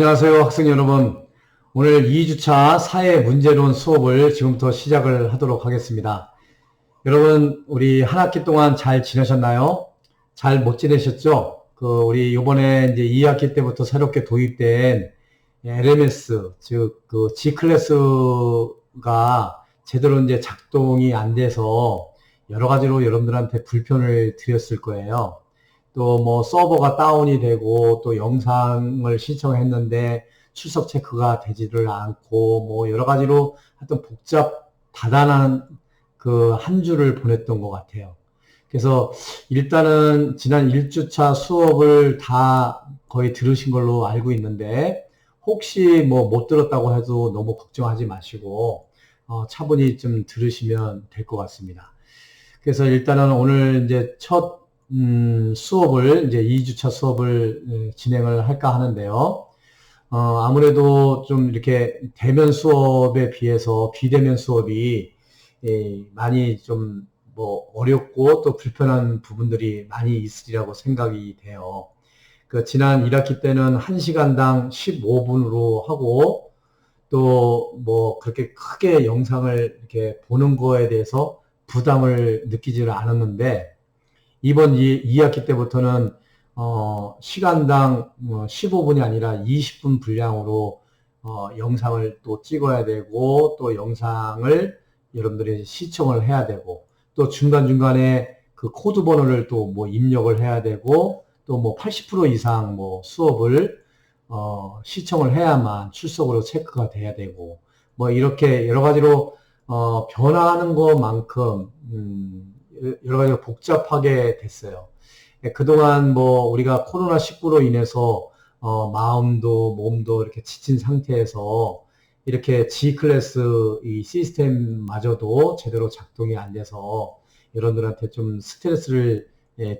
안녕하세요, 학생 여러분. 오늘 2주차 사회 문제론 수업을 지금부터 시작을 하도록 하겠습니다. 여러분, 우리 한 학기 동안 잘 지내셨나요? 잘 못 지내셨죠? 우리 요번에 이제 2학기 때부터 새롭게 도입된 LMS, 즉, G클래스가 제대로 이제 작동이 안 돼서 여러 가지로 여러분들한테 불편을 드렸을 거예요. 또 뭐 서버가 다운이 되고 또 영상을 신청했는데 출석 체크가 되지를 않고 뭐 여러 가지로 하여튼 다단한 한 주를 보냈던 것 같아요. 그래서 일단은 지난 1주차 수업을 다 거의 들으신 걸로 알고 있는데 혹시 뭐 못 들었다고 해도 너무 걱정하지 마시고 차분히 좀 들으시면 될 것 같습니다. 그래서 일단은 오늘 이제 첫 수업을 이제 2주차 수업을 진행을 할까 하는데요. 아무래도 좀 이렇게 대면 수업에 비해서 비대면 수업이 많이 좀 뭐 어렵고 또 불편한 부분들이 많이 있으리라고 생각이 돼요. 지난 1학기 때는 1시간당 15분으로 하고 또 뭐 그렇게 크게 영상을 이렇게 보는 거에 대해서 부담을 느끼지를 않았는데 이번 2학기 때부터는 시간당 15분이 아니라 20분 분량으로 영상을 또 찍어야 되고 또 영상을 여러분들이 시청을 해야 되고 또 중간중간에 그 코드 번호를 또 뭐 입력을 해야 되고 또 뭐 80% 이상 뭐 수업을 시청을 해야만 출석으로 체크가 돼야 되고 뭐 이렇게 여러 가지로 변화하는 것만큼 여러 가지가 복잡하게 됐어요. 그동안 뭐 우리가 코로나19로 인해서 마음도 몸도 이렇게 지친 상태에서 이렇게 G클래스 이 시스템마저도 제대로 작동이 안 돼서 여러분들한테 좀 스트레스를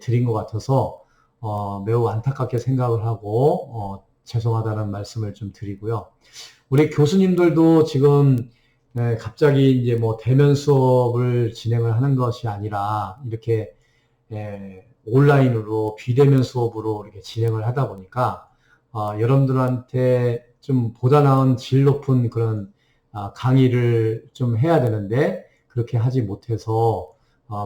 드린 것 같아서 매우 안타깝게 생각을 하고 죄송하다는 말씀을 좀 드리고요. 우리 교수님들도 지금 갑자기 이제 뭐 대면 수업을 진행을 하는 것이 아니라 이렇게 온라인으로 비대면 수업으로 이렇게 진행을 하다 보니까 여러분들한테 좀 보다 나은 질 높은 그런 강의를 좀 해야 되는데 그렇게 하지 못해서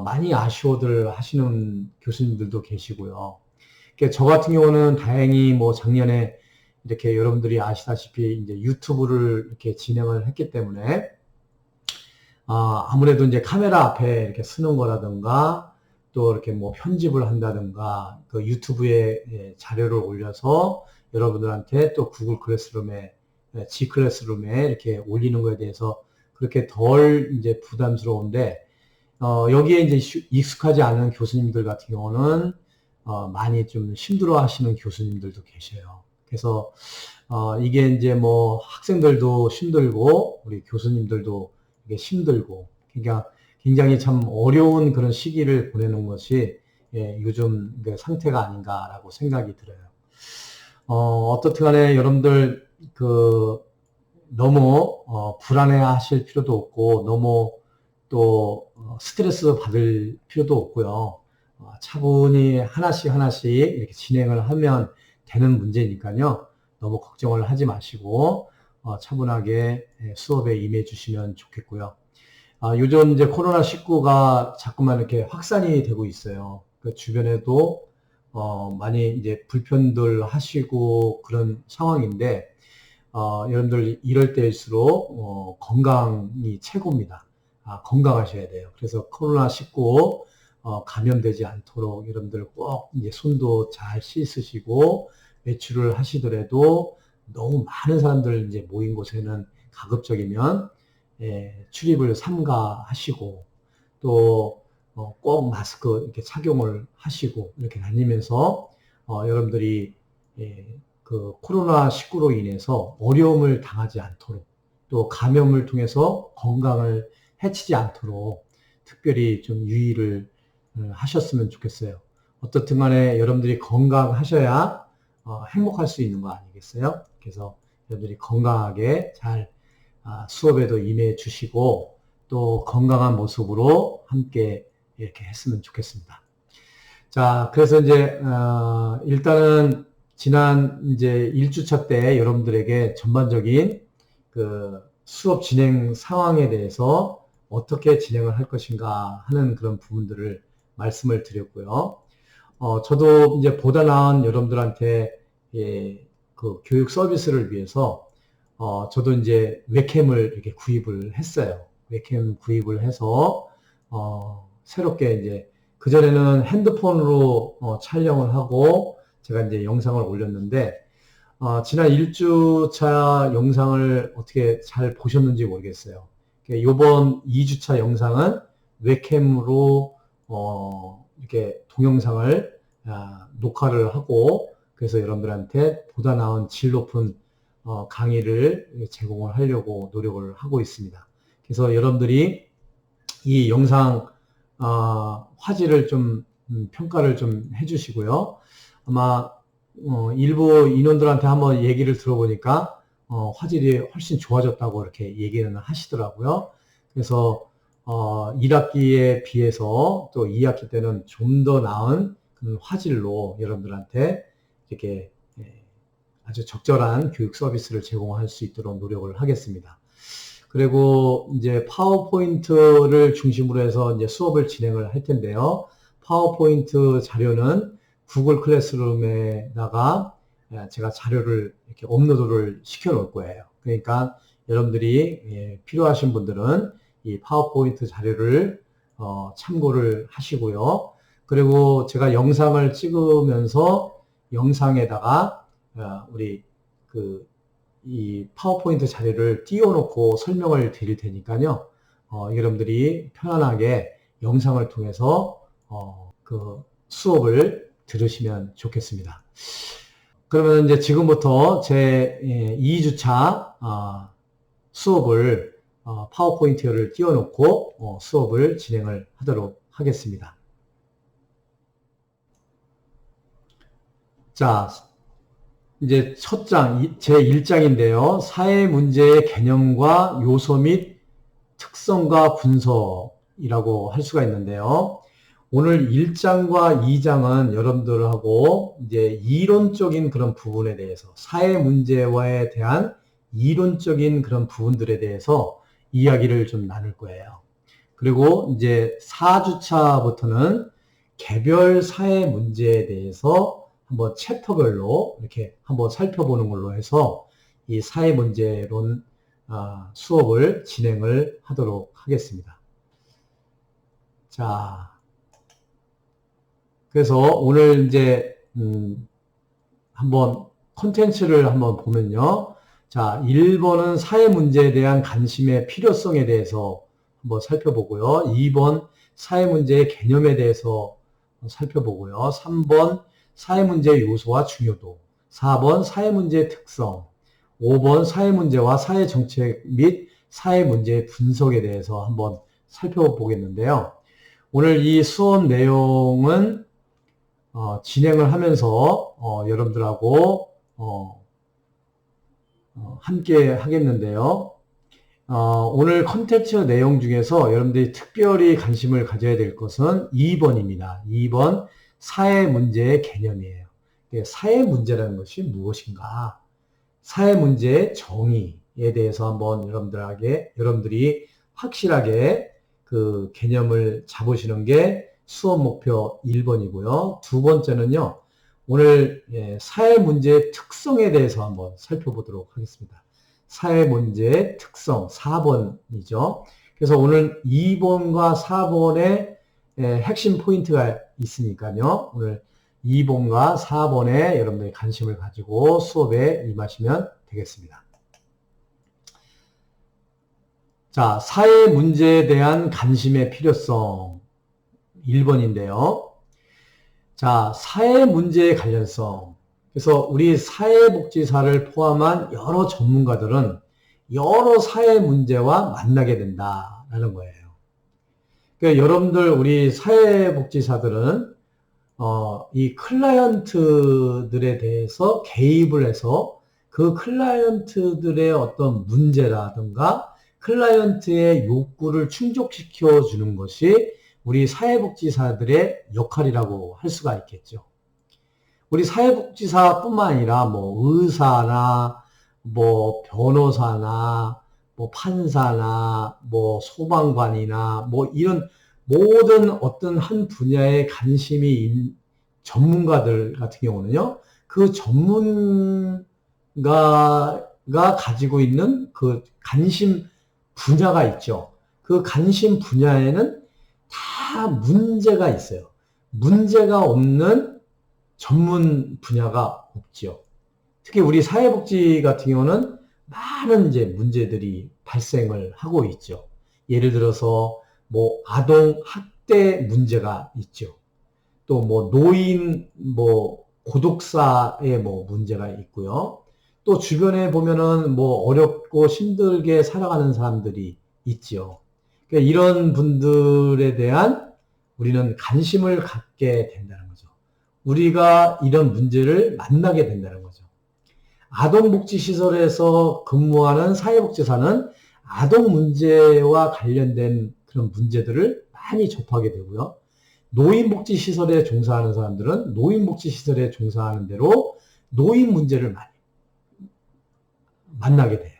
많이 아쉬워들 하시는 교수님들도 계시고요. 저 같은 경우는 다행히 뭐 작년에 이렇게 여러분들이 아시다시피 이제 유튜브를 이렇게 진행을 했기 때문에 아무래도 이제 카메라 앞에 이렇게 쓰는 거라든가 또 이렇게 뭐 편집을 한다든가 그 유튜브에 자료를 올려서 여러분들한테 또 구글 클래스룸에 G 클래스룸에 이렇게 올리는 거에 대해서 그렇게 덜 이제 부담스러운데 여기에 이제 익숙하지 않은 교수님들 같은 경우는 많이 좀 힘들어 하시는 교수님들도 계셔요. 그래서 이게 이제 뭐 학생들도 힘들고 우리 교수님들도 이게 힘들고 그러니까 굉장히 참 어려운 그런 시기를 보내는 것이 요즘 상태가 아닌가라고 생각이 들어요. 어떻든 간에 여러분들 너무 불안해 하실 필요도 없고 너무 또 스트레스 받을 필요도 없고요. 차분히 하나씩 이렇게 진행을 하면 되는 문제니까요. 너무 걱정을 하지 마시고 차분하게 수업에 임해 주시면 좋겠고요. 요즘 이제 코로나19가 자꾸만 이렇게 확산이 되고 있어요. 그 주변에도 많이 이제 불편들 하시고 그런 상황인데 여러분들 이럴 때일수록 건강이 최고입니다. 건강하셔야 돼요. 그래서 코로나19 감염되지 않도록 여러분들 꼭 이제 손도 잘 씻으시고 외출을 하시더라도 너무 많은 사람들 이제 모인 곳에는 가급적이면 출입을 삼가하시고 또 꼭 마스크 이렇게 착용을 하시고 이렇게 다니면서 여러분들이 그 코로나19로 인해서 어려움을 당하지 않도록 또 감염을 통해서 건강을 해치지 않도록 특별히 좀 유의를 하셨으면 좋겠어요. 어떻든 간에 여러분들이 건강하셔야 행복할 수 있는 거 아니겠어요? 그래서 여러분들이 건강하게 잘 수업에도 임해 주시고 또 건강한 모습으로 함께 이렇게 했으면 좋겠습니다. 자, 그래서 이제 일단은 지난 이제 1주차 때 여러분들에게 전반적인 그 수업 진행 상황에 대해서 어떻게 진행을 할 것인가 하는 그런 부분들을 말씀을 드렸고요. 저도 이제 보다 나은 여러분들한테 그 교육 서비스를 위해서 저도 이제 웹캠을 이렇게 구입을 했어요. 웹캠 구입을 해서 새롭게 이제 그전에는 핸드폰으로 촬영을 하고 제가 이제 영상을 올렸는데 지난 1주차 영상을 어떻게 잘 보셨는지 모르겠어요. 이번 2주차 영상은 웹캠으로 이렇게 동영상을 녹화를 하고 그래서 여러분들한테 보다 나은 질 높은 강의를 제공을 하려고 노력을 하고 있습니다. 그래서 여러분들이 이 영상 화질을 좀 평가를 좀 해주시고요. 아마 일부 인원들한테 한번 얘기를 들어보니까 화질이 훨씬 좋아졌다고 이렇게 얘기는 하시더라고요. 그래서 1학기에 비해서 또 2학기 때는 좀 더 나은 그런 화질로 여러분들한테 이렇게 아주 적절한 교육 서비스를 제공할 수 있도록 노력을 하겠습니다. 그리고 이제 파워포인트를 중심으로 해서 이제 수업을 진행을 할 텐데요. 파워포인트 자료는 구글 클래스룸에다가 제가 자료를 이렇게 업로드를 시켜 놓을 거예요. 그러니까 여러분들이 필요하신 분들은 이 파워포인트 자료를 참고를 하시고요. 그리고 제가 영상을 찍으면서 영상에다가 우리 이 파워포인트 자료를 띄워놓고 설명을 드릴 테니까요. 여러분들이 편안하게 영상을 통해서 그 수업을 들으시면 좋겠습니다. 그러면 이제 지금부터 제 2주차 수업을 파워포인트를 띄워놓고 수업을 진행을 하도록 하겠습니다. 자, 이제 첫 장, 제 1장인데요. 사회 문제의 개념과 요소 및 특성과 분석이라고 할 수가 있는데요. 오늘 1장과 2장은 여러분들하고 이제 이론적인 그런 부분에 대해서 사회 문제에 대한 이론적인 그런 부분들에 대해서 이야기를 좀 나눌 거예요. 그리고 이제 4주차부터는 개별 사회 문제에 대해서 한번 챕터별로 이렇게 한번 살펴보는 걸로 해서 이 사회 문제론 수업을 진행을 하도록 하겠습니다. 자, 그래서 오늘 이제 한번 콘텐츠를 한번 보면요. 자, 1번은 사회 문제에 대한 관심의 필요성에 대해서 한번 살펴보고요. 2번 사회 문제의 개념에 대해서 살펴보고요. 3번 사회 문제의 요소와 중요도, 4번 사회 문제의 특성, 5번 사회 문제와 사회 정책 및 사회 문제의 분석에 대해서 한번 살펴보겠는데요. 오늘 이 수업 내용은 진행을 하면서 여러분들하고 함께 하겠는데요. 오늘 컨텐츠 내용 중에서 여러분들이 특별히 관심을 가져야 될 것은 2번입니다. 2번 사회 문제의 개념이에요. 사회 문제라는 것이 무엇인가? 사회 문제의 정의에 대해서 한번 여러분들이 확실하게 그 개념을 잡으시는 게 수업 목표 1번이고요. 두 번째는요, 오늘 사회 문제의 특성에 대해서 한번 살펴보도록 하겠습니다. 사회 문제의 특성 4번이죠. 그래서 오늘 2번과 4번의 핵심 포인트가 있으니까요. 오늘 2번과 4번에 여러분들이 관심을 가지고 수업에 임하시면 되겠습니다. 자, 사회 문제에 대한 관심의 필요성 1번인데요. 자, 사회 문제의 관련성. 그래서 우리 사회복지사를 포함한 여러 전문가들은 여러 사회 문제와 만나게 된다라는 거예요. 그러니까 여러분들 우리 사회복지사들은 이 클라이언트들에 대해서 개입을 해서 그 클라이언트들의 어떤 문제라든가 클라이언트의 욕구를 충족시켜 주는 것이 우리 사회복지사들의 역할이라고 할 수가 있겠죠. 우리 사회복지사뿐만 아니라 뭐 의사나 뭐 변호사나 뭐 판사나 뭐 소방관이나 뭐 이런 모든 어떤 한 분야에 관심이 있는 전문가들 같은 경우는요, 그 전문가가 가지고 있는 그 관심 분야가 있죠. 그 관심 분야에는 다 문제가 있어요. 문제가 없는 전문 분야가 없지요. 특히 우리 사회복지 같은 경우는 많은 이제 문제들이 발생을 하고 있죠. 예를 들어서 뭐 아동 학대 문제가 있죠. 또 뭐 노인 뭐 고독사의 뭐 문제가 있고요. 또 주변에 보면은 뭐 어렵고 힘들게 살아가는 사람들이 있지요. 그러니까 이런 분들에 대한 우리는 관심을 갖게 된다는 거죠. 우리가 이런 문제를 만나게 된다는 거죠. 아동복지시설에서 근무하는 사회복지사는 아동 문제와 관련된 그런 문제들을 많이 접하게 되고요. 노인복지시설에 종사하는 사람들은 노인복지시설에 종사하는 대로 노인 문제를 많이 만나게 돼요.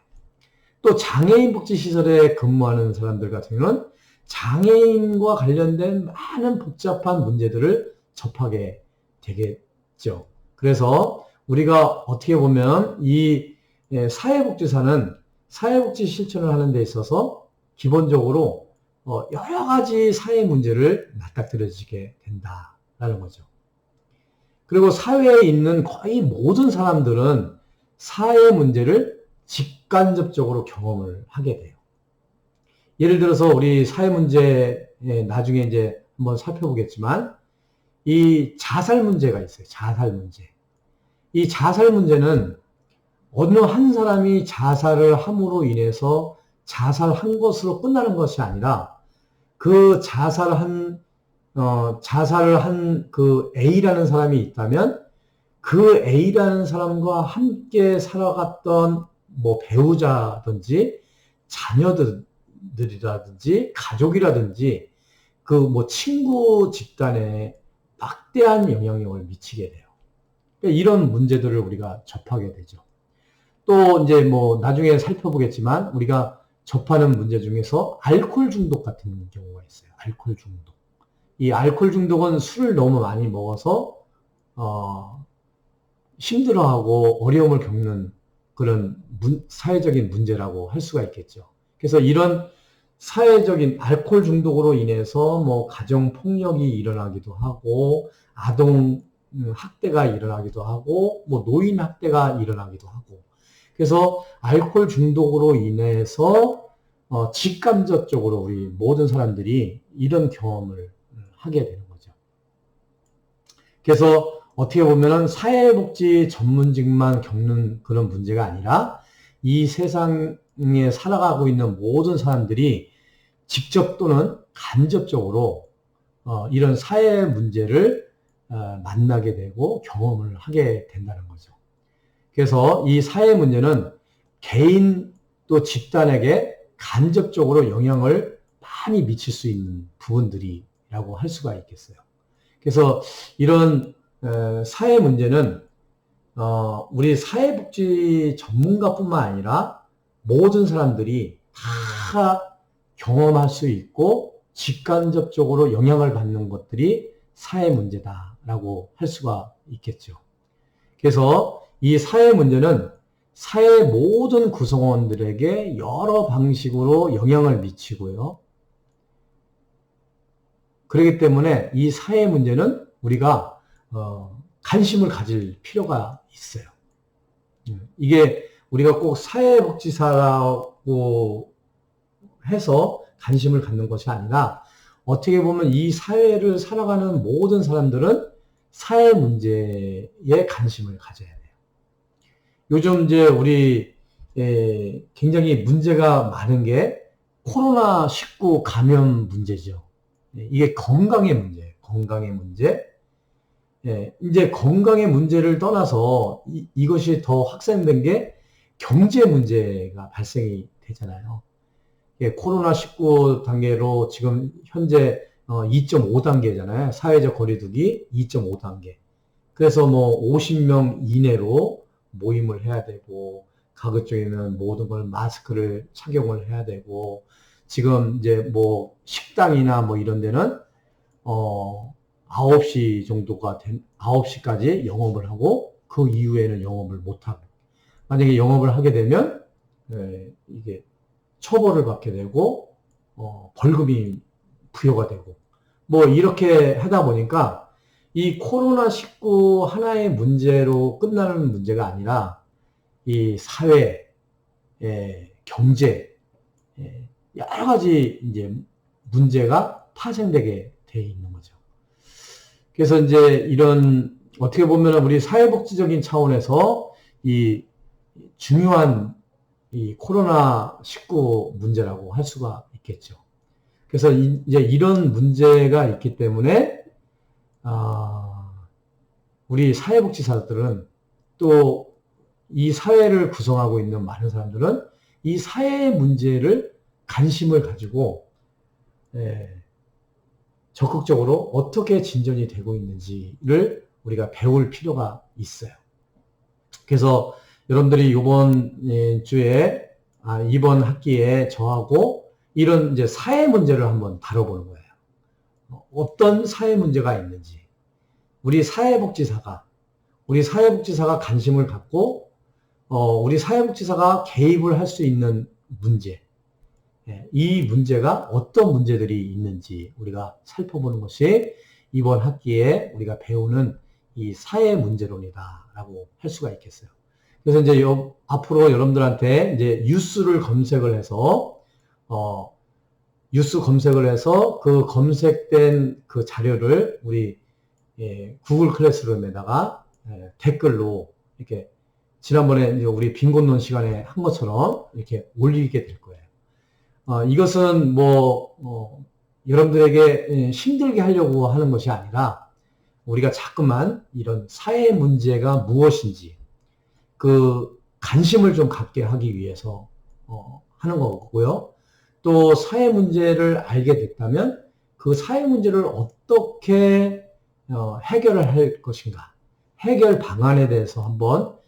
또 장애인복지시설에 근무하는 사람들 같은 경우는 장애인과 관련된 많은 복잡한 문제들을 접하게 되겠죠. 그래서 우리가 어떻게 보면 이 사회복지사는 사회복지 실천을 하는 데 있어서 기본적으로 여러 가지 사회 문제를 맞닥뜨려지게 된다라는 거죠. 그리고 사회에 있는 거의 모든 사람들은 사회 문제를 직간접적으로 경험을 하게 돼요. 예를 들어서 우리 사회 문제 나중에 이제 한번 살펴보겠지만 이 자살 문제가 있어요. 자살 문제. 이 자살 문제는 어느 한 사람이 자살을 함으로 인해서 자살한 것으로 끝나는 것이 아니라 그 자살을 한 그 A라는 사람이 있다면 그 A라는 사람과 함께 살아갔던 뭐 배우자든지 자녀들이라든지 가족이라든지 그 뭐 친구 집단에 막대한 영향력을 미치게 돼요. 그러니까 이런 문제들을 우리가 접하게 되죠. 또 이제 뭐 나중에 살펴보겠지만 우리가 접하는 문제 중에서 알코올 중독 같은 경우가 있어요. 알코올 중독. 이 알코올 중독은 술을 너무 많이 먹어서 힘들어하고 어려움을 겪는 그런 사회적인 문제라고 할 수가 있겠죠. 그래서 이런 사회적인 알코올 중독으로 인해서 뭐 가정 폭력이 일어나기도 하고 아동 학대가 일어나기도 하고 뭐 노인 학대가 일어나기도 하고 그래서 알코올 중독으로 인해서 직간접적으로 우리 모든 사람들이 이런 경험을 하게 되는 거죠. 그래서 어떻게 보면은 사회복지 전문직만 겪는 그런 문제가 아니라 이 세상에 살아가고 있는 모든 사람들이 직접 또는 간접적으로 이런 사회 문제를 만나게 되고 경험을 하게 된다는 거죠. 그래서 이 사회 문제는 개인 또 집단에게 간접적으로 영향을 많이 미칠 수 있는 부분들이라고 할 수가 있겠어요. 그래서 이런 사회 문제는 우리 사회복지 전문가뿐만 아니라 모든 사람들이 다 경험할 수 있고 직간접적으로 영향을 받는 것들이 사회 문제다라고 할 수가 있겠죠. 그래서 이 사회 문제는 사회 모든 구성원들에게 여러 방식으로 영향을 미치고요. 그렇기 때문에 이 사회 문제는 우리가 관심을 가질 필요가 있어요. 이게 우리가 꼭 사회복지사라고 해서 관심을 갖는 것이 아니라 어떻게 보면 이 사회를 살아가는 모든 사람들은 사회 문제에 관심을 가져야 돼요. 요즘 이제 우리 굉장히 문제가 많은 게 코로나19 감염 문제죠. 이게 건강의 문제예요. 건강의 문제. 이제 건강의 문제를 떠나서 이것이 더 확산된 게 경제 문제가 발생이 되잖아요. 코로나19 단계로 지금 현재 2.5단계잖아요. 사회적 거리두기 2.5단계. 그래서 뭐 50명 이내로 모임을 해야 되고, 가급적이면 모든 걸 마스크를 착용을 해야 되고, 지금 이제 뭐 식당이나 뭐 이런 데는 9시 정도가 9시까지 영업을 하고 그 이후에는 영업을 못 하고, 만약에 영업을 하게 되면 이게 처벌을 받게 되고 벌금이 부여가 되고, 뭐 이렇게 하다 보니까 이 코로나19 하나의 문제로 끝나는 문제가 아니라 이 사회, 경제, 여러 가지 이제 문제가 파생되게 돼 있는 거죠. 그래서 이제 이런 어떻게 보면 우리 사회복지적인 차원에서 이 중요한 이 코로나19 문제라고 할 수가 있겠죠. 그래서 이제 이런 문제가 있기 때문에 우리 사회복지사들은 또 이 사회를 구성하고 있는 많은 사람들은 이 사회 문제를 관심을 가지고 적극적으로 어떻게 진전이 되고 있는지를 우리가 배울 필요가 있어요. 그래서 여러분들이 이번 주에 이번 학기에 저하고 이런 이제 사회 문제를 한번 다뤄보는 거예요. 어떤 사회 문제가 있는지 우리 사회복지사가 관심을 갖고 우리 사회복지사가 개입을 할 수 있는 문제, 이 문제가 어떤 문제들이 있는지 우리가 살펴보는 것이 이번 학기에 우리가 배우는 이 사회 문제론이다라고 할 수가 있겠어요. 그래서 이제 앞으로 여러분들한테 이제 뉴스를 검색을 해서 그 검색된 그 자료를 우리 구글 클래스룸에다가 댓글로 이렇게 지난번에 이제 우리 빈곤론 시간에 한 것처럼 이렇게 올리게 될 거예요. 이것은 여러분들에게 힘들게 하려고 하는 것이 아니라 우리가 자꾸만 이런 사회 문제가 무엇인지 그 관심을 좀 갖게 하기 위해서 하는 거고요. 또 사회 문제를 알게 됐다면 그 사회 문제를 어떻게 해결을 할 것인가, 해결 방안에 대해서 한번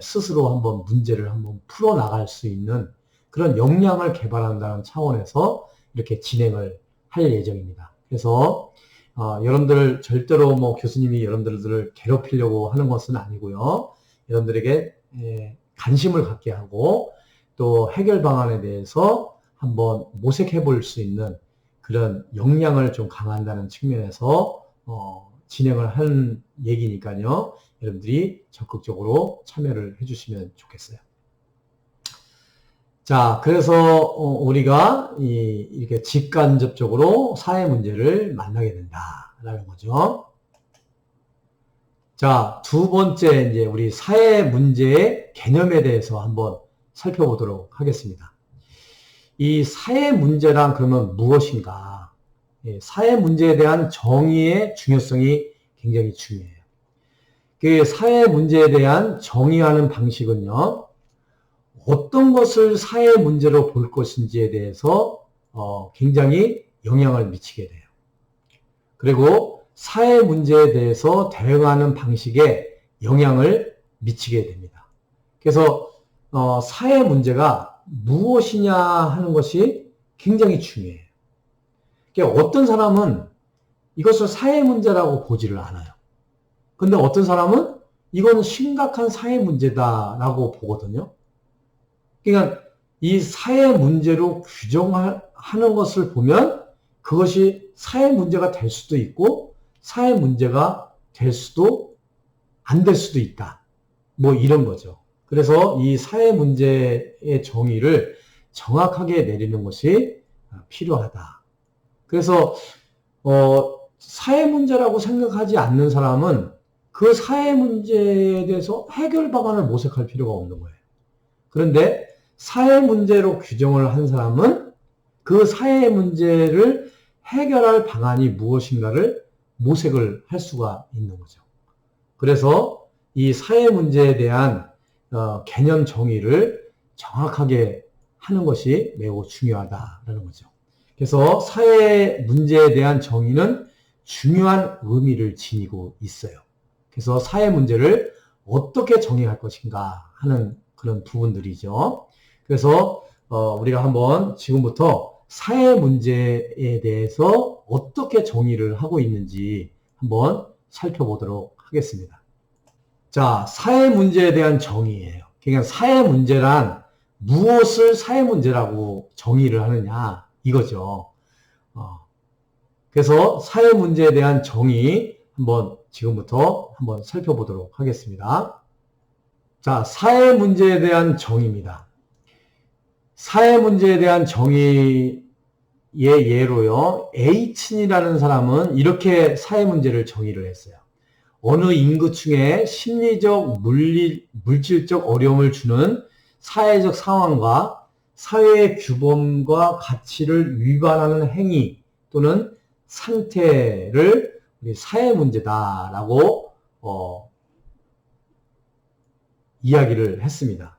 스스로 한번 문제를 한번 풀어나갈 수 있는 그런 역량을 개발한다는 차원에서 이렇게 진행을 할 예정입니다. 그래서 여러분들 절대로 교수님이 여러분들을 괴롭히려고 하는 것은 아니고요. 여러분들에게 관심을 갖게 하고 또 해결 방안에 대해서 한번 모색해 볼 수 있는 그런 역량을 좀 강화한다는 측면에서 진행을 한 얘기니까요. 여러분들이 적극적으로 참여를 해주시면 좋겠어요. 자, 그래서 우리가 이렇게 직간접적으로 사회 문제를 만나게 된다라는 거죠. 자, 두 번째 이제 우리 사회 문제의 개념에 대해서 한번 살펴보도록 하겠습니다. 이 사회 문제란 그러면 무엇인가? 사회 문제에 대한 정의의 중요성이 굉장히 중요해요. 그 사회 문제에 대한 정의하는 방식은요, 어떤 것을 사회 문제로 볼 것인지에 대해서 굉장히 영향을 미치게 돼요. 그리고 사회 문제에 대해서 대응하는 방식에 영향을 미치게 됩니다. 그래서 사회 문제가 무엇이냐 하는 것이 굉장히 중요해요. 그러니까 어떤 사람은 이것을 사회 문제라고 보지를 않아요. 근데 어떤 사람은 이건 심각한 사회 문제다라고 보거든요. 그러니까 이 사회 문제로 규정하는 것을 보면 그것이 사회 문제가 될 수도 있고 사회 문제가 될 수도 안 될 수도 있다. 이런 거죠. 그래서 이 사회 문제의 정의를 정확하게 내리는 것이 필요하다. 그래서 사회 문제라고 생각하지 않는 사람은 그 사회 문제에 대해서 해결 방안을 모색할 필요가 없는 거예요. 그런데 사회 문제로 규정을 한 사람은 그 사회 문제를 해결할 방안이 무엇인가를 모색을 할 수가 있는 거죠. 그래서 이 사회 문제에 대한 개념 정의를 정확하게 하는 것이 매우 중요하다라는 거죠. 그래서 사회 문제에 대한 정의는 중요한 의미를 지니고 있어요. 그래서 사회 문제를 어떻게 정의할 것인가 하는 그런 부분들이죠. 그래서 우리가 한번 지금부터 사회 문제에 대해서 어떻게 정의를 하고 있는지 한번 살펴보도록 하겠습니다. 자, 사회 문제에 대한 정의예요. 그러니까 사회 문제란 무엇을 사회 문제라고 정의를 하느냐 이거죠. 그래서 사회 문제에 대한 정의 한번 지금부터 한번 살펴보도록 하겠습니다. 자, 사회 문제에 대한 정의입니다. 사회 문제에 대한 정의의 예로요. H이라는 사람은 이렇게 사회 문제를 정의를 했어요. 어느 인구층에 심리적, 물질적 어려움을 주는 사회적 상황과 사회의 규범과 가치를 위반하는 행위 또는 상태를 우리 사회 문제다라고 이야기를 했습니다.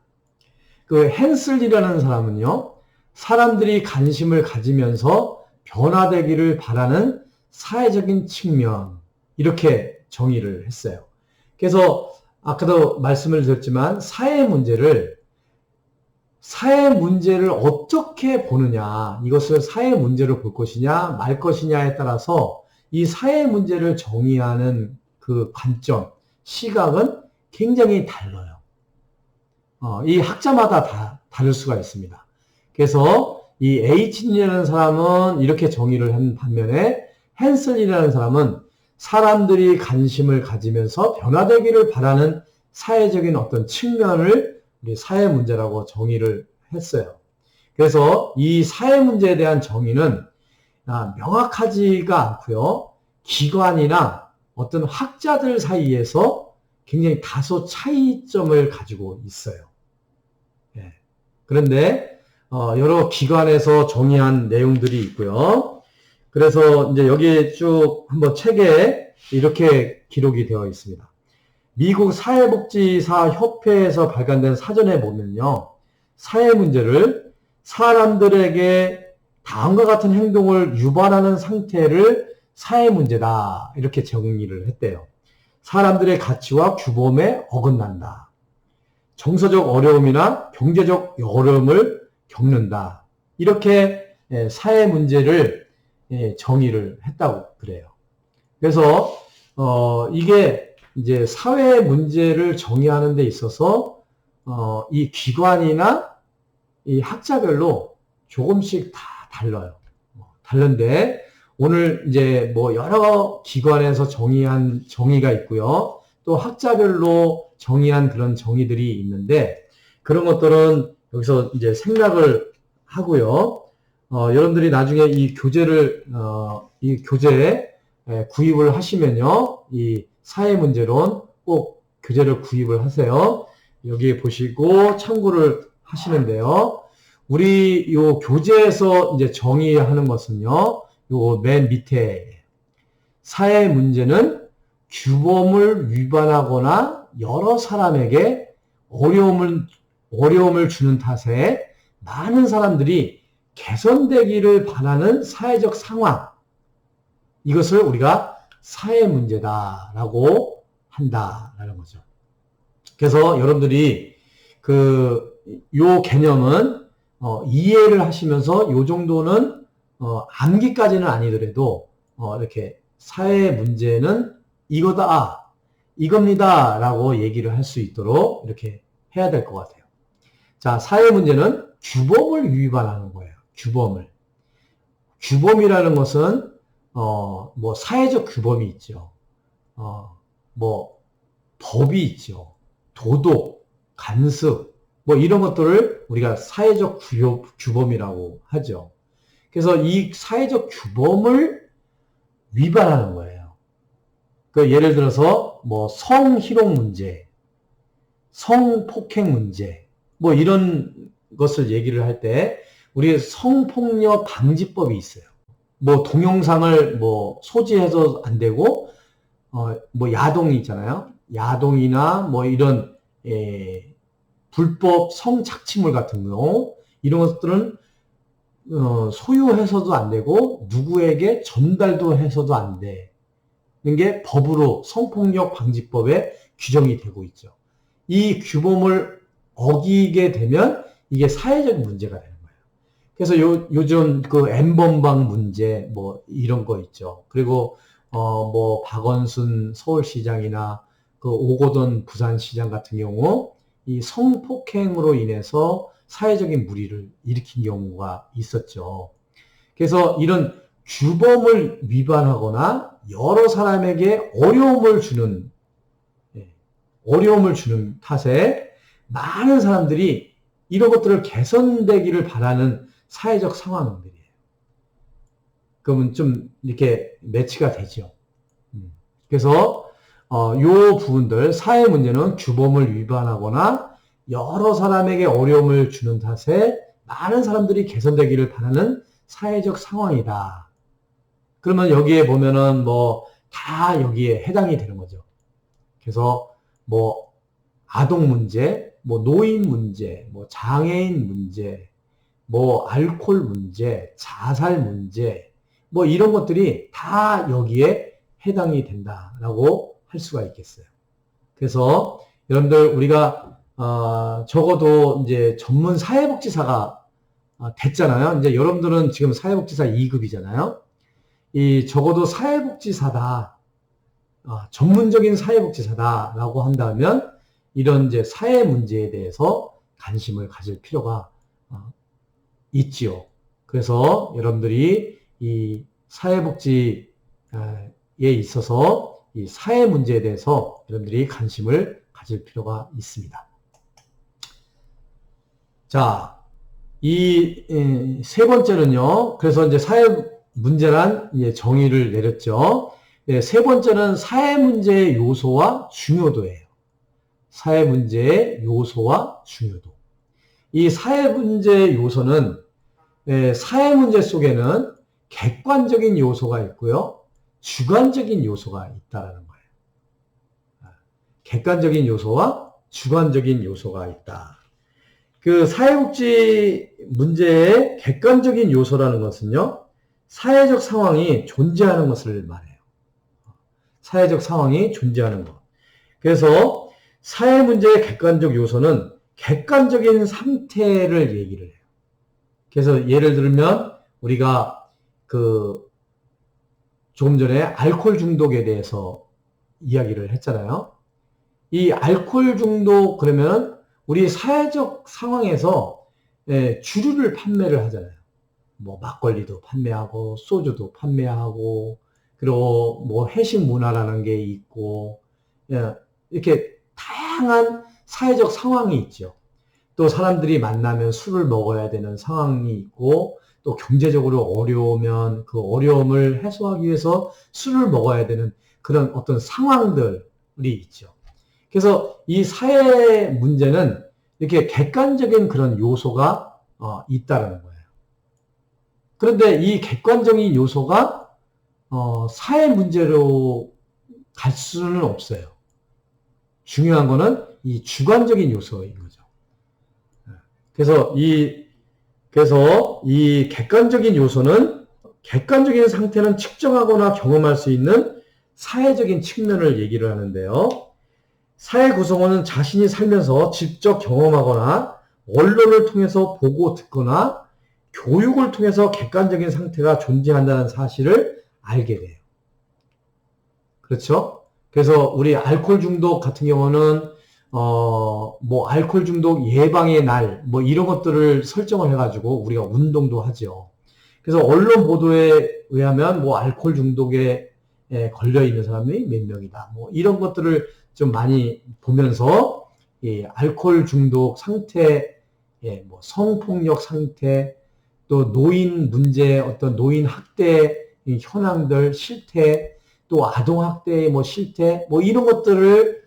그 헨슬이라는 사람은요, 사람들이 관심을 가지면서 변화되기를 바라는 사회적인 측면, 이렇게 정의를 했어요. 그래서 아까도 말씀을 드렸지만 사회 문제를 어떻게 보느냐, 이것을 사회 문제로 볼 것이냐 말 것이냐에 따라서 이 사회 문제를 정의하는 그 관점, 시각은 굉장히 달라요. 이 학자마다 다 다를 수가 있습니다. 그래서 이 H이라는 사람은 이렇게 정의를 한 반면에 헨슬이라는 사람은 사람들이 관심을 가지면서 변화되기를 바라는 사회적인 어떤 측면을 우리 사회 문제라고 정의를 했어요. 그래서 이 사회 문제에 대한 정의는 명확하지가 않고요. 기관이나 어떤 학자들 사이에서 굉장히 다소 차이점을 가지고 있어요. 예. 그런데 여러 기관에서 정의한 내용들이 있고요. 그래서 이제 여기에 쭉 한번 책에 이렇게 기록이 되어 있습니다. 미국 사회복지사 협회에서 발간된 사전에 보면요. 사회 문제를 사람들에게 다음과 같은 행동을 유발하는 상태를 사회 문제다. 이렇게 정의를 했대요. 사람들의 가치와 규범에 어긋난다. 정서적 어려움이나 경제적 어려움을 겪는다. 이렇게 사회 문제를 정의를 했다고 그래요. 그래서 이게 이제 사회 문제를 정의하는 데 있어서 이 기관이나 이 학자별로 조금씩 다 달라요. 다른데 오늘 이제 뭐 여러 기관에서 정의한 정의가 있고요. 또 학자별로 정의한 그런 정의들이 있는데 그런 것들은 여기서 이제 생략을 하고요. 여러분들이 나중에 이 교재에 구입을 하시면요. 이 사회 문제론 꼭 교재를 구입을 하세요. 여기에 보시고 참고를 하시는데요. 우리 요 교재에서 이제 정의하는 것은요. 요 맨 밑에 사회 문제는 규범을 위반하거나 여러 사람에게 어려움을 주는 탓에 많은 사람들이 개선되기를 바라는 사회적 상황, 이것을 우리가 사회 문제다라고 한다라는 거죠. 그래서 여러분들이 요 개념은 이해를 하시면서 요 정도는 암기까지는 아니더라도 이렇게 사회 문제는 이거다, 이겁니다 라고 얘기를 할 수 있도록 이렇게 해야 될 것 같아요. 자, 사회 문제는 규범을 위반하는 거예요. 규범이라는 것은 뭐 사회적 규범이 있죠. 뭐 법이 있죠. 도덕, 관습, 뭐 이런 것들을 우리가 사회적 규범이라고 하죠. 그래서 이 사회적 규범을 위반하는 거예요. 예를 들어서 뭐 성희롱 문제, 성폭행 문제, 뭐 이런 것을 얘기를 할 때 우리 성폭력 방지법이 있어요. 뭐 동영상을 뭐 소지해서 안 되고 뭐 야동이 있잖아요. 야동이나 뭐 이런 불법 성착취물 같은 거 이런 것들은 소유해서도 안 되고 누구에게 전달도 해서도 안 돼. 게 법으로 성폭력 방지법에 규정이 되고 있죠. 이 규범을 어기게 되면 이게 사회적 문제가 되는 거예요. 그래서 요즘 그 N번방 문제 뭐 이런 거 있죠. 그리고 뭐 박원순 서울시장이나 그 오거돈 부산시장 같은 경우 이 성폭행으로 인해서 사회적인 물의를 일으킨 경우가 있었죠. 그래서 이런 규범을 위반하거나 여러 사람에게 어려움을 주는 탓에 많은 사람들이 이런 것들을 개선되기를 바라는 사회적 상황들이에요. 그러면 좀 이렇게 매치가 되죠. 그래서 요 부분들 사회 문제는 규범을 위반하거나 여러 사람에게 어려움을 주는 탓에 많은 사람들이 개선되기를 바라는 사회적 상황이다. 그러면 여기에 보면은 뭐 다 여기에 해당이 되는 거죠. 그래서 뭐 아동 문제, 뭐 노인 문제, 뭐 장애인 문제, 뭐 알코올 문제, 자살 문제, 뭐 이런 것들이 다 여기에 해당이 된다라고 할 수가 있겠어요. 그래서 여러분들 우리가 적어도 이제 전문 사회복지사가 됐잖아요. 이제 여러분들은 지금 사회복지사 2급이잖아요. 이 적어도 사회복지사다, 전문적인 사회복지사다라고 한다면 이런 이제 사회 문제에 대해서 관심을 가질 필요가 있지요. 그래서 여러분들이 이 사회복지에 있어서 이 사회 문제에 대해서 여러분들이 관심을 가질 필요가 있습니다. 자, 이 세 번째는요. 그래서 이제 사회 문제란 이제 정의를 내렸죠. 세 번째는 사회 문제의 요소와 중요도예요. 사회 문제의 요소와 중요도. 이 사회 문제의 요소는 사회 문제 속에는 객관적인 요소가 있고요. 주관적인 요소가 있다라는 거예요. 객관적인 요소와 주관적인 요소가 있다. 그 사회복지 문제의 객관적인 요소라는 것은요. 사회적 상황이 존재하는 것을 말해요. 사회적 상황이 존재하는 것. 그래서 사회 문제의 객관적 요소는 객관적인 상태를 얘기를 해요. 그래서 예를 들면 우리가 그 조금 전에 알코올 중독에 대해서 이야기를 했잖아요. 이 알코올 중독 그러면 우리 사회적 상황에서 주류를 판매를 하잖아요. 뭐 막걸리도 판매하고 소주도 판매하고 그리고 뭐 회식 문화라는 게 있고 이렇게 다양한 사회적 상황이 있죠. 또 사람들이 만나면 술을 먹어야 되는 상황이 있고 또 경제적으로 어려우면 그 어려움을 해소하기 위해서 술을 먹어야 되는 그런 어떤 상황들이 있죠. 그래서 이 사회 문제는 이렇게 객관적인 그런 요소가 있다는 거예요. 그런데 이 객관적인 요소가 사회 문제로 갈 수는 없어요. 중요한 거는 이 주관적인 요소인 거죠. 그래서 이 객관적인 요소는 객관적인 상태는 측정하거나 경험할 수 있는 사회적인 측면을 얘기를 하는데요. 사회 구성원은 자신이 살면서 직접 경험하거나 언론을 통해서 보고 듣거나 교육을 통해서 객관적인 상태가 존재한다는 사실을 알게 돼요. 그렇죠? 그래서 우리 알코올 중독 같은 경우는 뭐 알코올 중독 예방의 날 뭐 이런 것들을 설정을 해가지고 우리가 운동도 하죠. 그래서 언론 보도에 의하면 뭐 알코올 중독에 걸려 있는 사람이 몇 명이다. 뭐 이런 것들을 좀 많이 보면서 알코올 중독 상태, 뭐 성폭력 상태, 또 노인 문제, 어떤 노인 학대 현황들, 실태, 또 아동 학대의 뭐 실태, 뭐 이런 것들을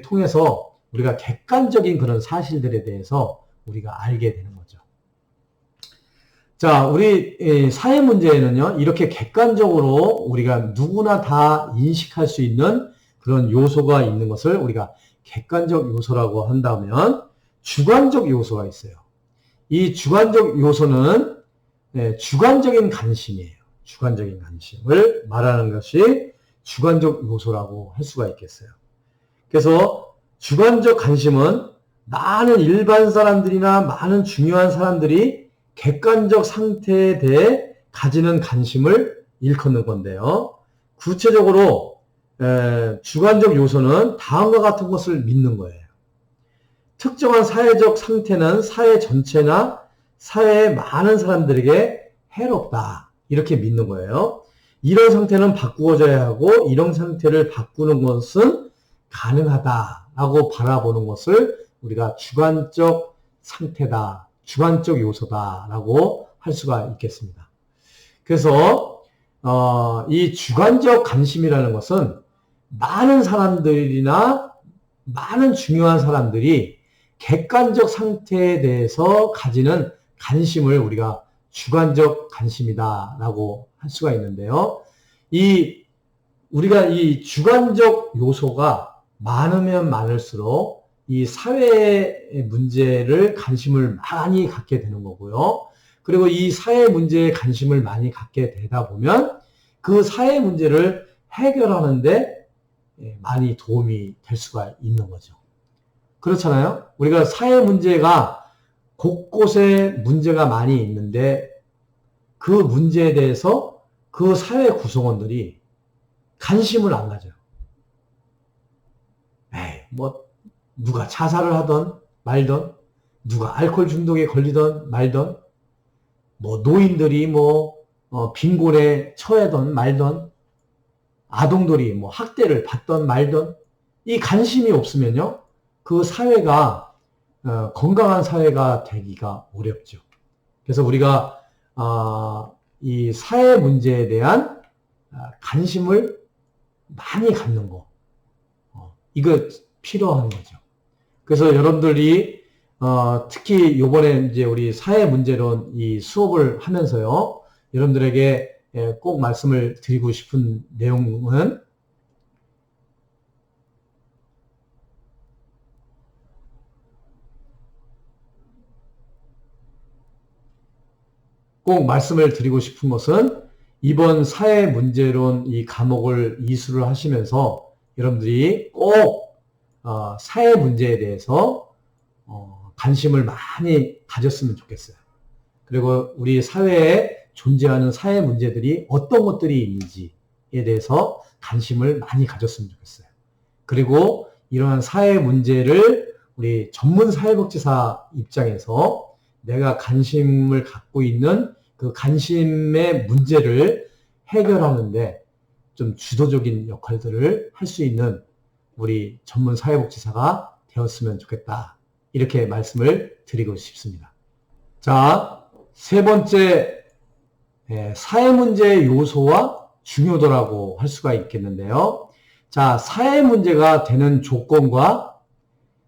통해서 우리가 객관적인 그런 사실들에 대해서 우리가 알게 되는 거죠. 자, 우리 사회 문제에는요, 이렇게 객관적으로 우리가 누구나 다 인식할 수 있는 그런 요소가 있는 것을 우리가 객관적 요소라고 한다면 주관적 요소가 있어요. 이 주관적 요소는 주관적인 관심이에요. 주관적인 관심을 말하는 것이 주관적 요소라고 할 수가 있겠어요. 그래서 주관적 관심은 많은 일반 사람들이나 많은 중요한 사람들이 객관적 상태에 대해 가지는 관심을 일컫는 건데요. 구체적으로 주관적 요소는 다음과 같은 것을 믿는 거예요. 특정한 사회적 상태는 사회 전체나 사회의 많은 사람들에게 해롭다. 이렇게 믿는 거예요. 이런 상태는 바꾸어져야 하고 이런 상태를 바꾸는 것은 가능하다라고 바라보는 것을 우리가 주관적 상태다, 주관적 요소다라고 할 수가 있겠습니다. 그래서 이 주관적 관심이라는 것은 많은 사람들이나 많은 중요한 사람들이 객관적 상태에 대해서 가지는 관심을 우리가 주관적 관심이다라고 할 수가 있는데요. 우리가 이 주관적 요소가 많으면 많을수록 이 사회의 문제를 관심을 많이 갖게 되는 거고요. 그리고 이 사회 문제에 관심을 많이 갖게 되다 보면 그 사회 문제를 해결하는데 많이 도움이 될 수가 있는 거죠. 그렇잖아요. 우리가 사회 문제가 곳곳에 문제가 많이 있는데 그 문제에 대해서 그 사회 구성원들이 관심을 안 가져요. 누가 자살을 하던 말던, 누가 알코올 중독에 걸리던 말던, 노인들이 빈곤에 처하던 말던, 아동들이 학대를 받던 말던, 이 관심이 없으면요, 그 사회가 건강한 사회가 되기가 어렵죠. 그래서 우리가 이 사회 문제에 대한 관심을 많이 갖는 거, 이거 필요한 거죠. 그래서 여러분들이 특히 요번에 이제 우리 사회 문제론 이 수업을 하면서요, 여러분들에게 꼭 말씀을 드리고 싶은 내용은 꼭 말씀을 드리고 싶은 것은 이번 사회 문제론 이 과목을 이수를 하시면서 여러분들이 꼭 사회 문제에 대해서 관심을 많이 가졌으면 좋겠어요. 그리고 우리 사회에 존재하는 사회 문제들이 어떤 것들이 있는지에 대해서 관심을 많이 가졌으면 좋겠어요. 그리고 이러한 사회 문제를 우리 전문 사회복지사 입장에서 내가 관심을 갖고 있는 그 관심의 문제를 해결하는데 좀 주도적인 역할들을 할 수 있는 우리 전문 사회복지사가 되었으면 좋겠다. 이렇게 말씀을 드리고 싶습니다. 자, 세 번째, 사회문제의 요소와 중요도라고 할 수가 있겠는데요. 자, 사회문제가 되는 조건과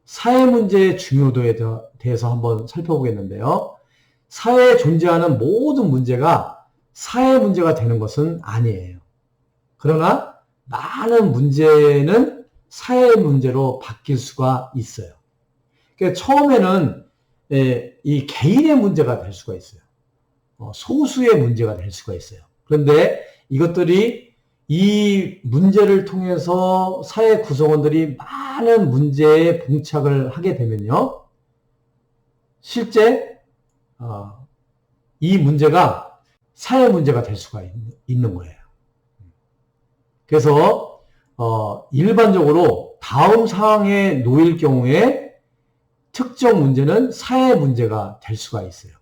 사회문제의 중요도에 대해서 한번 살펴보겠는데요. 사회에 존재하는 모든 문제가 사회문제가 되는 것은 아니에요. 그러나 많은 문제는 사회 문제로 바뀔 수가 있어요. 그러니까 처음에는 이 개인의 문제가 될 수가 있어요. 소수의 문제가 될 수가 있어요. 그런데 이것들이 이 문제를 통해서 사회 구성원들이 많은 문제에 봉착을 하게 되면요, 실제 이 문제가 사회 문제가 될 수가 있는 거예요. 그래서 일반적으로 다음 사항에 놓일 경우에 특정 문제는 사회 문제가 될 수가 있어요.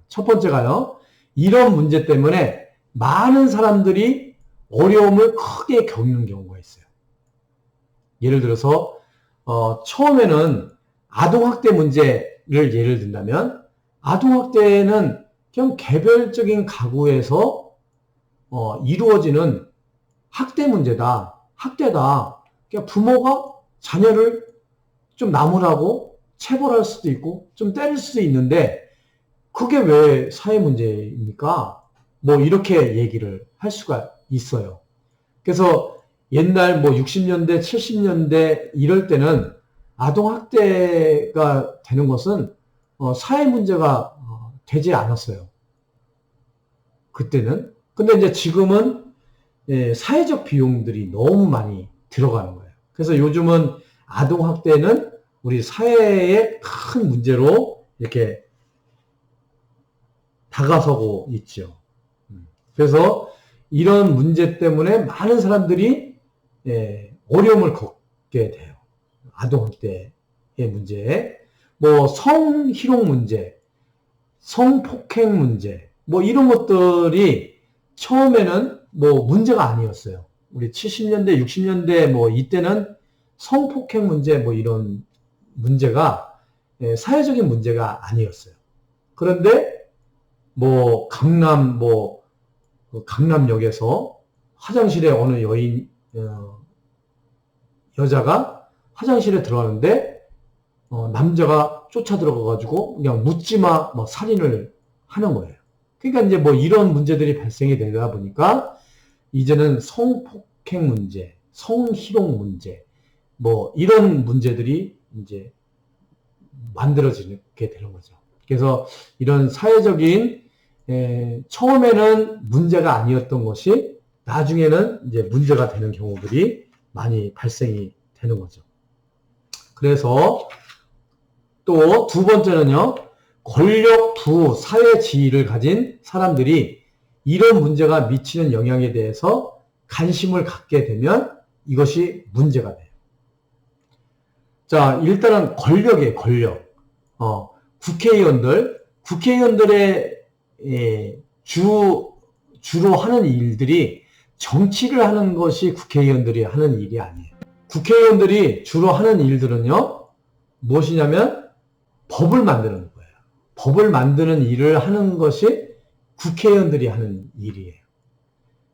첫 번째가요, 이런 문제 때문에 많은 사람들이 어려움을 크게 겪는 경우가 있어요. 예를 들어서 처음에는 아동학대 문제를 예를 든다면, 아동학대는 그냥 개별적인 가구에서 이루어지는 학대 문제다, 학대다. 그러니까 부모가 자녀를 좀 나무라고 체벌할 수도 있고 좀 때릴 수도 있는데 그게 왜 사회 문제입니까? 이렇게 얘기를 할 수가 있어요. 그래서 옛날 60년대, 70년대 이럴 때는 아동학대가 되는 것은 사회 문제가 되지 않았어요. 그때는. 근데 이제 지금은 사회적 비용들이 너무 많이 들어가는 거예요. 그래서 요즘은 아동학대는 우리 사회의 큰 문제로 이렇게 다가서고 있죠. 그래서 이런 문제 때문에 많은 사람들이 어려움을 겪게 돼요. 아동학대의 문제, 뭐 성희롱 문제, 성폭행 문제, 뭐 이런 것들이 처음에는 뭐 문제가 아니었어요. 우리 70년대, 60년대 뭐 이때는 성폭행 문제 뭐 이런 문제가 사회적인 문제가 아니었어요. 그런데 뭐 강남역에서 화장실에 어느 여자가 화장실에 들어가는데 남자가 쫓아 들어가가지고 그냥 묻지마 뭐 살인을 하는 거예요. 그러니까 이제 뭐 이런 문제들이 발생이 되다 보니까 이제는 성폭행 문제, 성희롱 문제, 뭐 이런 문제들이 이제 만들어지게 되는 거죠. 그래서 이런 사회적인 처음에는 문제가 아니었던 것이 나중에는 이제 문제가 되는 경우들이 많이 발생이 되는 거죠. 그래서 또 두 번째는요, 권력, 부, 사회 지위를 가진 사람들이 이런 문제가 미치는 영향에 대해서 관심을 갖게 되면 이것이 문제가 돼요. 자, 일단은 권력이에요, 권력. 국회의원들의 주로 하는 일들이 정치를 하는 것이 국회의원들이 하는 일이 아니에요. 국회의원들이 주로 하는 일들은요, 무엇이냐면 법을 만드는 거예요. 법을 만드는 일을 하는 것이 국회의원들이 하는 일이에요.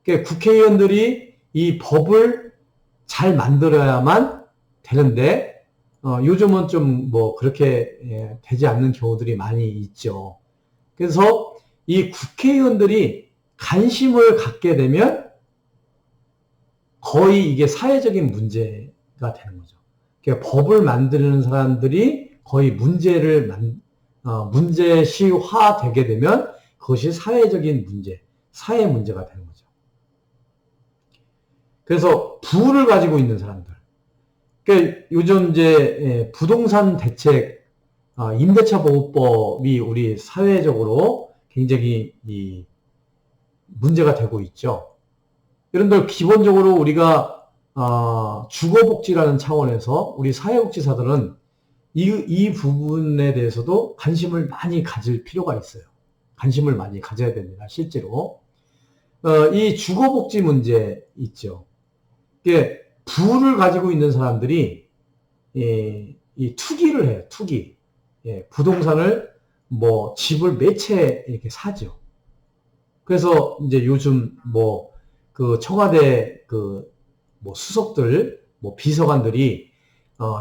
그러니까 국회의원들이 이 법을 잘 만들어야만 되는데 요즘은 좀 뭐 그렇게 되지 않는 경우들이 많이 있죠. 그래서 이 국회의원들이 관심을 갖게 되면 거의 이게 사회적인 문제가 되는 거죠. 그러니까 법을 만드는 사람들이 거의 문제시화되게 되면 그것이 사회적인 문제, 사회 문제가 되는 거죠. 그래서 부를 가지고 있는 사람들. 그러니까 요즘 이제 부동산 대책, 임대차 보호법이 우리 사회적으로 굉장히 문제가 되고 있죠. 그런데 기본적으로 우리가 주거복지라는 차원에서 우리 사회복지사들은 이 부분에 대해서도 관심을 많이 가질 필요가 있어요. 관심을 많이 가져야 됩니다. 실제로 이 주거복지 문제 있죠. 이게 부를 가지고 있는 사람들이 이 투기를 해요. 투기. 부동산을 뭐 집을 몇 채 이렇게 사죠. 그래서 이제 요즘 뭐 그 청와대 그 뭐 수석들, 뭐 비서관들이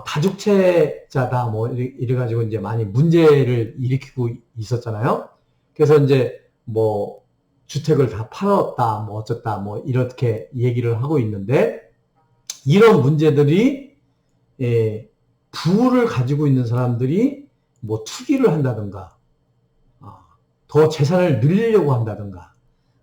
다주택자다 뭐 이래가지고 이제 많이 문제를 일으키고 있었잖아요. 그래서 이제 뭐 주택을 다 팔았다, 뭐 어쩌다, 뭐 이렇게 얘기를 하고 있는데 이런 문제들이 부를 가지고 있는 사람들이 뭐 투기를 한다든가, 더 재산을 늘리려고 한다든가,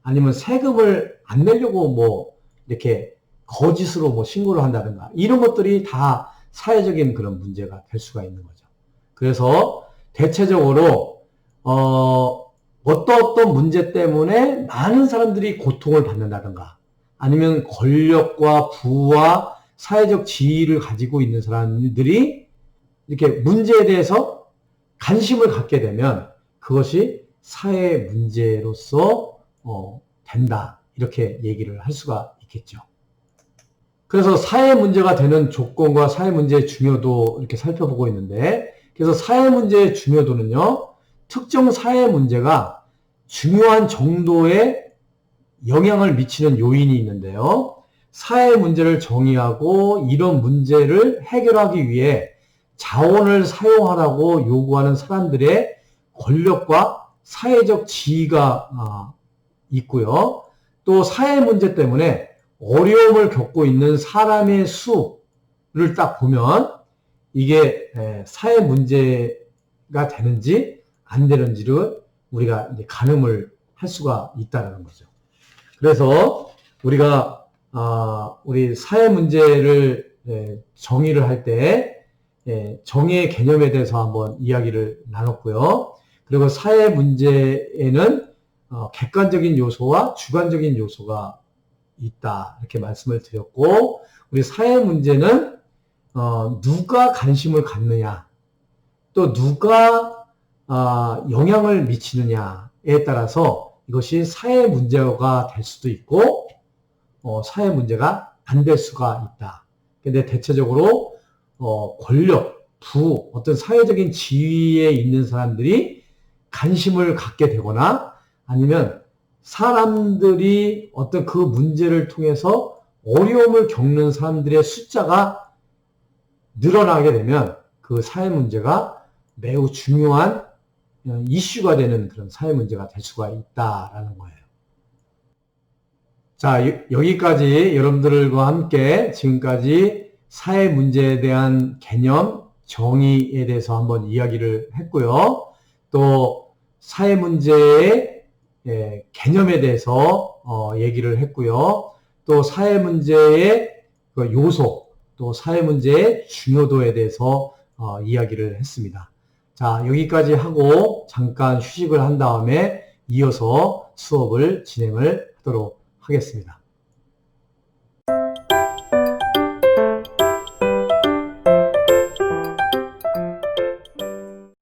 아니면 세금을 안 내려고 뭐 이렇게 거짓으로 뭐 신고를 한다든가 이런 것들이 다 사회적인 그런 문제가 될 수가 있는 거죠. 그래서 대체적으로 어떤 문제 때문에 많은 사람들이 고통을 받는다든가 아니면 권력과 부와 사회적 지위를 가지고 있는 사람들이 이렇게 문제에 대해서 관심을 갖게 되면 그것이 사회 문제로서 된다 이렇게 얘기를 할 수가 있겠죠. 그래서 사회 문제가 되는 조건과 사회 문제의 중요도 이렇게 살펴보고 있는데 그래서 사회 문제의 중요도는요 특정 사회 문제가 중요한 정도의 영향을 미치는 요인이 있는데요. 사회 문제를 정의하고 이런 문제를 해결하기 위해 자원을 사용하라고 요구하는 사람들의 권력과 사회적 지위가 있고요. 또 사회 문제 때문에 어려움을 겪고 있는 사람의 수를 딱 보면 이게 사회 문제가 되는지 안 되는지를 우리가 이제 가늠을 할 수가 있다는 거죠. 그래서 우리가 우리 사회 문제를 정의를 할 때 정의의 개념에 대해서 한번 이야기를 나눴고요. 그리고 사회 문제에는 객관적인 요소와 주관적인 요소가 있다 이렇게 말씀을 드렸고, 우리 사회 문제는 누가 관심을 갖느냐, 또 누가 영향을 미치느냐에 따라서 이것이 사회 문제가 될 수도 있고 사회 문제가 안 될 수가 있다. 근데 대체적으로 권력, 부, 어떤 사회적인 지위에 있는 사람들이 관심을 갖게 되거나 아니면 사람들이 어떤 그 문제를 통해서 어려움을 겪는 사람들의 숫자가 늘어나게 되면 그 사회 문제가 매우 중요한 이슈가 되는 그런 사회 문제가 될 수가 있다라는 거예요. 자, 여기까지 여러분들과 함께 지금까지 사회 문제에 대한 개념, 정의에 대해서 한번 이야기를 했고요. 또 사회 문제의 개념에 대해서 얘기를 했고요. 또 사회 문제의 그 요소, 또 사회 문제의 중요도에 대해서 이야기를 했습니다. 자, 여기까지 하고 잠깐 휴식을 한 다음에 이어서 수업을 진행을 하도록 하겠습니다.